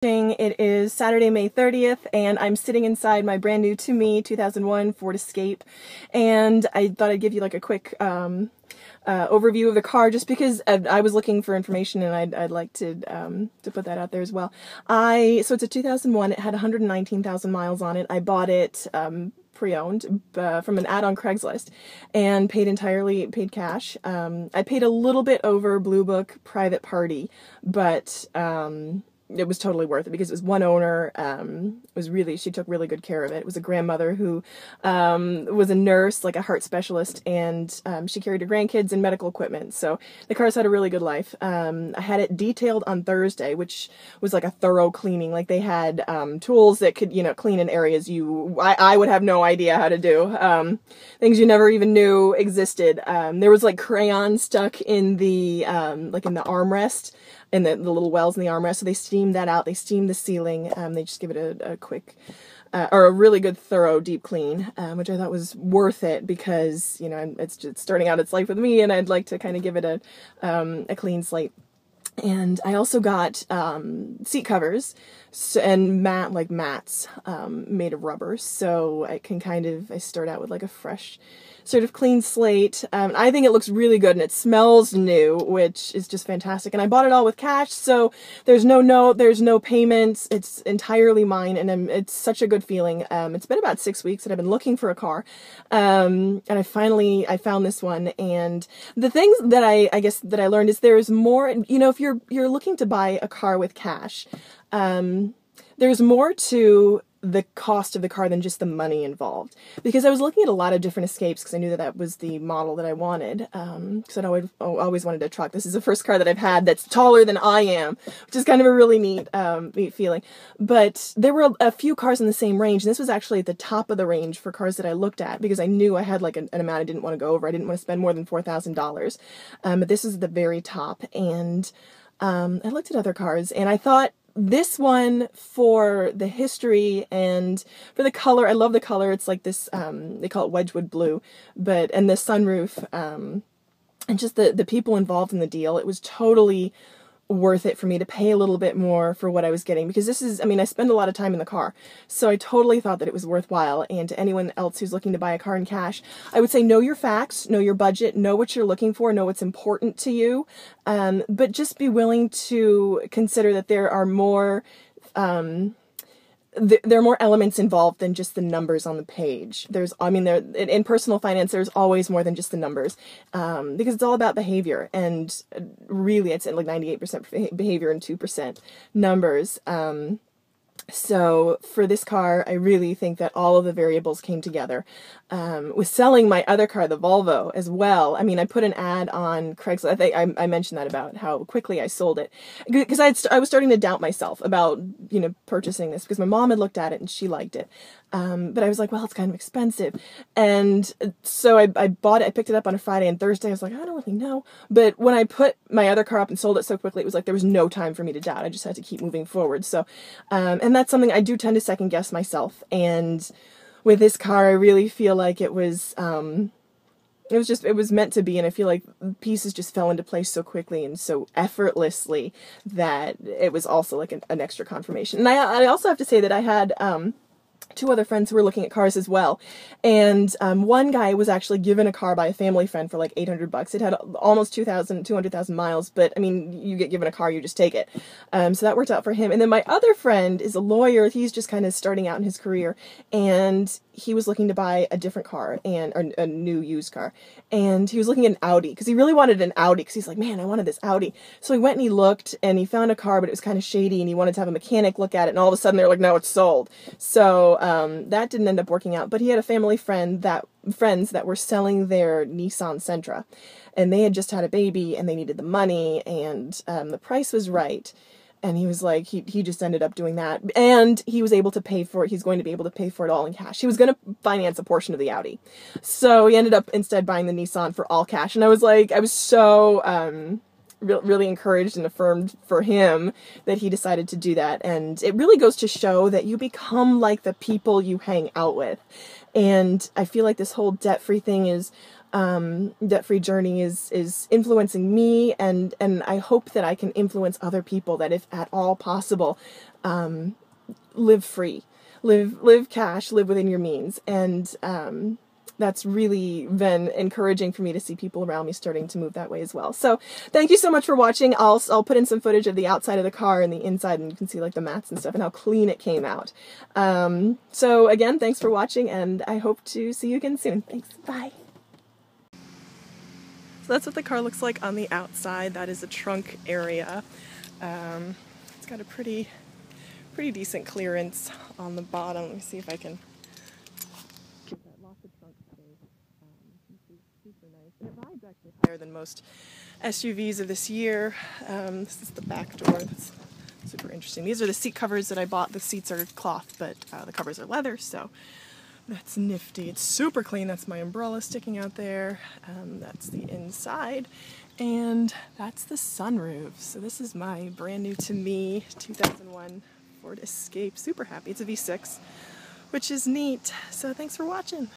It is Saturday, May 30th, and I'm sitting inside my brand new to me 2001 Ford Escape, and I thought I'd give you like a quick overview of the car just because I was looking for information and I'd like to put that out there as well. So it's a 2001, it had 119,000 miles on it. I bought it pre-owned from an ad on Craigslist and paid cash. I paid a little bit over Blue Book private party, but it was totally worth it because it was one owner. She took really good care of it. It was a grandmother who was a nurse, like a heart specialist, and she carried her grandkids and medical equipment. So the car's had a really good life. I had it detailed on Thursday, which was like a thorough cleaning. Like they had tools that could, clean in areas I would have no idea how to do. Things you never even knew existed. There was like crayon stuck in the like in the armrest, and the little wells in the armrest, so they steamed that out. They steamed the ceiling. They just give it a quick, or a really good, thorough, deep clean, which I thought was worth it because, it's just starting out its life with me, and I'd like to kind of give it a clean slate. And I also got seat covers and mats made of rubber, so I can I start out with like a fresh, sort of clean slate. I think it looks really good and it smells new, which is just fantastic. And I bought it all with cash, so there's no note, there's no payments. It's entirely mine, and it's such a good feeling. It's been about 6 weeks that I've been looking for a car, and I found this one. And the things that I guess that I learned is there's more. If you're looking to buy a car with cash, there's more to the cost of the car than just the money involved. Because I was looking at a lot of different Escapes because I knew that was the model that I wanted. Because I'd always wanted a truck. This is the first car that I've had that's taller than I am, which is kind of a really neat feeling. But there were a few cars in the same range, and this was actually at the top of the range for cars that I looked at because I knew I had like an amount I didn't want to go over. I didn't want to spend more than $4,000. But this is the very top, and I looked at other cars, and I thought this one, for the history and for the color, I love the color. It's like this, they call it Wedgwood blue, and the sunroof, and just the people involved in the deal, it was totally worth it for me to pay a little bit more for what I was getting, because I spend a lot of time in the car, so I totally thought that it was worthwhile. And to anyone else who's looking to buy a car in cash, I would say know your facts, know your budget, know what you're looking for, know what's important to you, but just be willing to consider that there are more there are more elements involved than just the numbers on the page. In personal finance, there's always more than just the numbers, because it's all about behavior, and really it's like 98% behavior and 2% numbers. So for this car, I really think that all of the variables came together. With selling my other car, the Volvo, as well, I put an ad on Craigslist. I think I mentioned that about how quickly I sold it, because I was starting to doubt myself about, purchasing this, because my mom had looked at it and she liked it. But I was like, well, it's kind of expensive. And so I bought it. I picked it up on a Friday, and Thursday I was like, I don't really know. But when I put my other car up and sold it so quickly, it was like there was no time for me to doubt. I just had to keep moving forward. So, and that's something I do tend to second guess myself. And with this car, I really feel like it was meant to be, and I feel like pieces just fell into place so quickly and so effortlessly that it was also like an extra confirmation. And I also have to say that I had two other friends who were looking at cars as well, and one guy was actually given a car by a family friend for like $800. It had almost 200,000 miles, but you get given a car, you just take it. So that worked out for him. And then my other friend is a lawyer. He's just kind of starting out in his career, and he was looking to buy a different car, or a new used car, and he was looking at an Audi because he really wanted an Audi, because he's like, man, I wanted this Audi. So he went and he looked, and he found a car, but it was kind of shady, and he wanted to have a mechanic look at it, and all of a sudden they're like, no, it's sold. So that didn't end up working out, but he had a family friends that were selling their Nissan Sentra, and they had just had a baby, and they needed the money, and the price was right. And he was like, he just ended up doing that. And he was able to pay for it. He's going to be able to pay for it all in cash. He was going to finance a portion of the Audi. So he ended up instead buying the Nissan for all cash. And I was so really encouraged and affirmed for him that he decided to do that. And it really goes to show that you become like the people you hang out with. And I feel like this whole debt-free thing debt-free journey is influencing me, and I hope that I can influence other people, that if at all possible, live free, live cash, live within your means. And that's really been encouraging for me to see people around me starting to move that way as well. So thank you so much for watching. I'll put in some footage of the outside of the car and the inside, and you can see like the mats and stuff and how clean it came out. So again, thanks for watching, and I hope to see you again soon. Thanks. Bye. So that's what the car looks like on the outside. That is the trunk area. It's got a pretty decent clearance on the bottom. Let me see if I can get that. Lots of trunk space. Super nice. And it rides actually higher than most SUVs of this year. This is the back door. That's super interesting. These are the seat covers that I bought. The seats are cloth, but the covers are leather, so that's nifty. It's super clean. That's my umbrella sticking out there. That's the inside. And that's the sunroof. So this is my brand new to me 2001 Ford Escape. Super happy. It's a V6, which is neat. So thanks for watching.